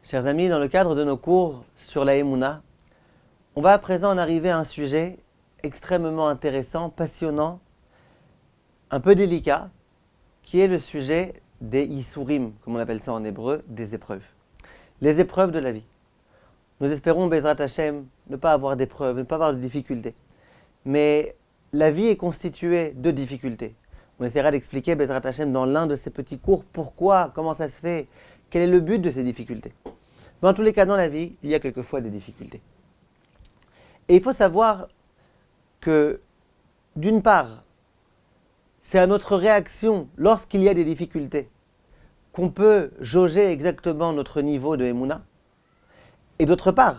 Chers amis, dans le cadre de nos cours sur la Emouna, on va à présent en arriver à un sujet extrêmement intéressant, passionnant, un peu délicat, qui est le sujet des Yisurim, comme on appelle ça en hébreu, des épreuves. Les épreuves de la vie. Nous espérons, Bezrat Hashem, ne pas avoir d'épreuves, ne pas avoir de difficultés. Mais la vie est constituée de difficultés. On essaiera d'expliquer, Bezrat Hashem, dans l'un de ces petits cours, pourquoi, comment ça se fait, quel est le but de ces difficultés. Mais en tous les cas, dans la vie, il y a quelquefois des difficultés. Et il faut savoir que, d'une part, c'est à notre réaction lorsqu'il y a des difficultés qu'on peut jauger exactement notre niveau de Emouna. Et d'autre part,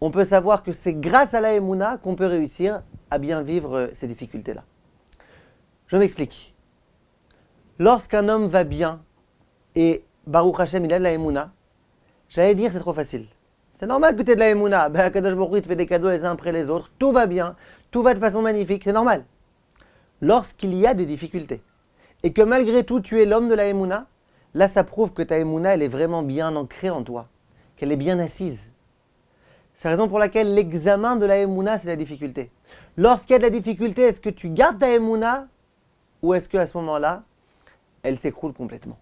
on peut savoir que c'est grâce à la Emouna qu'on peut réussir à bien vivre ces difficultés-là. Je m'explique. Lorsqu'un homme va bien et Baruch Hashem, il a de la Emouna, j'allais dire c'est trop facile. C'est normal que tu aies de la Emouna. Kadosh Baruch Hu, il te fait des cadeaux les uns après les autres. Tout va bien, tout va de façon magnifique, c'est normal. Lorsqu'il y a des difficultés et que malgré tout tu es l'homme de la Emouna, là ça prouve que ta Emouna elle est vraiment bien ancrée en toi, qu'elle est bien assise. C'est la raison pour laquelle l'examen de la Emouna c'est la difficulté. Lorsqu'il y a de la difficulté, est-ce que tu gardes ta Emouna ou est-ce qu'à ce moment-là, elle s'écroule complètement?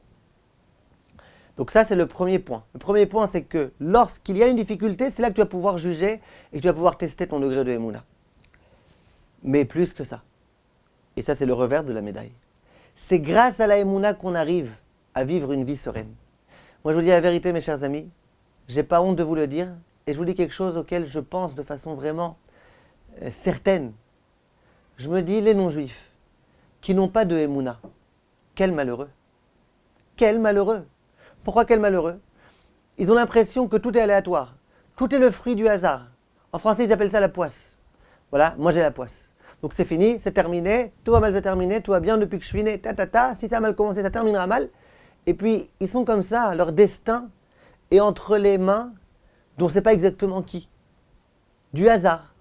Donc ça, c'est le premier point. Le premier point, c'est que lorsqu'il y a une difficulté, c'est là que tu vas pouvoir juger et que tu vas pouvoir tester ton degré de Emouna. Mais plus que ça. Et ça, c'est le revers de la médaille. C'est grâce à la Emouna qu'on arrive à vivre une vie sereine. Moi, je vous dis la vérité, mes chers amis. J'ai pas honte de vous le dire. Et je vous dis quelque chose auquel je pense de façon vraiment certaine. Je me dis, les non-juifs qui n'ont pas de Emouna, quel malheureux. Quel malheureux. Pourquoi quel malheureux? Ils ont l'impression que tout est aléatoire. Tout est le fruit du hasard. En français, ils appellent ça la poisse. Voilà, moi j'ai la poisse. Donc c'est fini, c'est terminé, tout va mal se terminer, tout va bien depuis que je suis né, si ça a mal commencé, ça terminera mal. Et puis, ils sont comme ça, leur destin est entre les mains dont on ne sait pas exactement qui. Du hasard.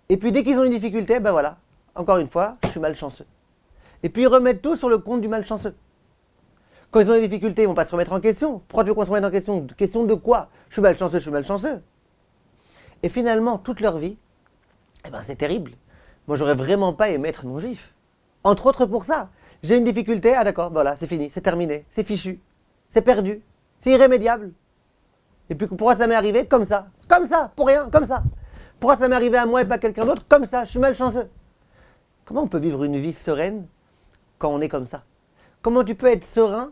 Et puis dès qu'ils ont une difficulté, ben voilà, encore une fois, je suis malchanceux. Et puis ils remettent tout sur le compte du malchanceux. Quand ils ont des difficultés, ils ne vont pas se remettre en question. Pourquoi tu veux qu'on se remette en question? Question de quoi? Je suis malchanceux. Et finalement, toute leur vie, eh ben c'est terrible. Moi, j'aurais vraiment pas aimé être non-juif. Entre autres pour ça. J'ai une difficulté, ah d'accord, voilà, c'est fini, c'est terminé, c'est fichu, c'est perdu, c'est irrémédiable. Et puis pourquoi ça m'est arrivé comme ça, pour rien, comme ça. Pourquoi ça m'est arrivé à moi et pas à quelqu'un d'autre comme ça, je suis malchanceux. Comment on peut vivre une vie sereine quand on est comme ça? Comment tu peux être serein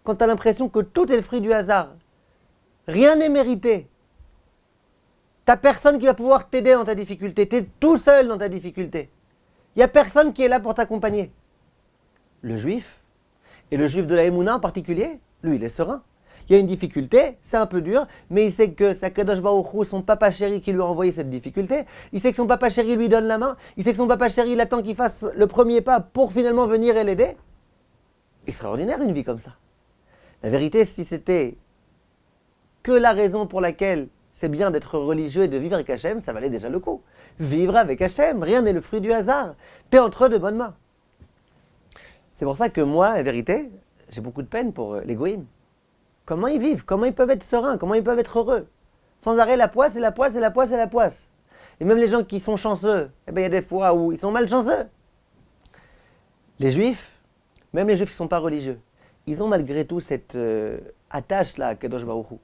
quand tu as l'impression que tout est le fruit du hasard? Rien n'est mérité. T'as personne qui va pouvoir t'aider dans ta difficulté. Tu es tout seul dans ta difficulté. Il n'y a personne qui est là pour t'accompagner. Le juif, et le juif de la Emouna en particulier, lui il est serein. Il y a une difficulté, c'est un peu dur, mais il sait que c'est Kadosh Baruch Hu, son papa chéri, qui lui a envoyé cette difficulté. Il sait que son papa chéri lui donne la main. Il sait que son papa chéri il attend qu'il fasse le premier pas pour finalement venir et l'aider. Extraordinaire une vie comme ça. La vérité, si c'était que la raison pour laquelle c'est bien d'être religieux et de vivre avec Hachem, ça valait déjà le coup. Vivre avec Hachem, rien n'est le fruit du hasard. T'es entre de bonnes mains. C'est pour ça que moi, la vérité, j'ai beaucoup de peine pour les goïms. Comment ils vivent? Comment ils peuvent être sereins? Comment ils peuvent être heureux? Sans arrêt, la poisse et la poisse et la poisse et la poisse. Et même les gens qui sont chanceux, eh ben, il y a des fois où ils sont malchanceux. Les juifs, même les juifs qui ne sont pas religieux, ils ont malgré tout cette attache-là à Kadosh Baruch Hu.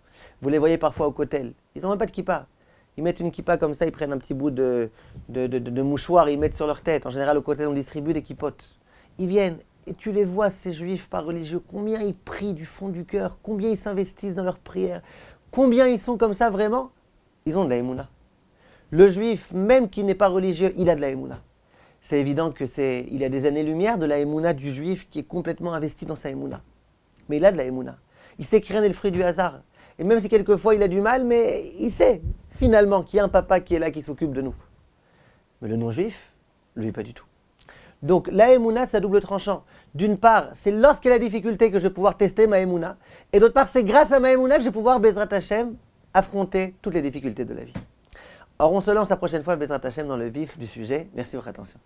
Vous les voyez parfois au kotel. Ils n'ont même pas de kippa. Ils mettent une kippa comme ça, ils prennent un petit bout de mouchoir et ils mettent sur leur tête. En général, au kotel, on distribue des kippotes. Ils viennent et tu les vois, ces juifs pas religieux, combien ils prient du fond du cœur, combien ils s'investissent dans leurs prières, combien ils sont comme ça vraiment. Ils ont de la Emouna. Le juif, même qui n'est pas religieux, il a de la Emouna. C'est évident il a des années-lumière de la Emouna du juif qui est complètement investi dans sa Emouna. Mais il a de la Emouna. Il sait que rien n'est le fruit du hasard. Et même si quelquefois il a du mal, mais il sait finalement qu'il y a un papa qui est là, qui s'occupe de nous. Mais le non-juif, lui, pas du tout. Donc la Emouna, c'est à double tranchant. D'une part, c'est lorsqu'il y a la difficulté que je vais pouvoir tester ma Emouna. Et d'autre part, c'est grâce à ma Emouna que je vais pouvoir, Bezrat Hashem, affronter toutes les difficultés de la vie. Or, on se lance la prochaine fois, Bezrat Hashem, dans le vif du sujet. Merci de votre attention.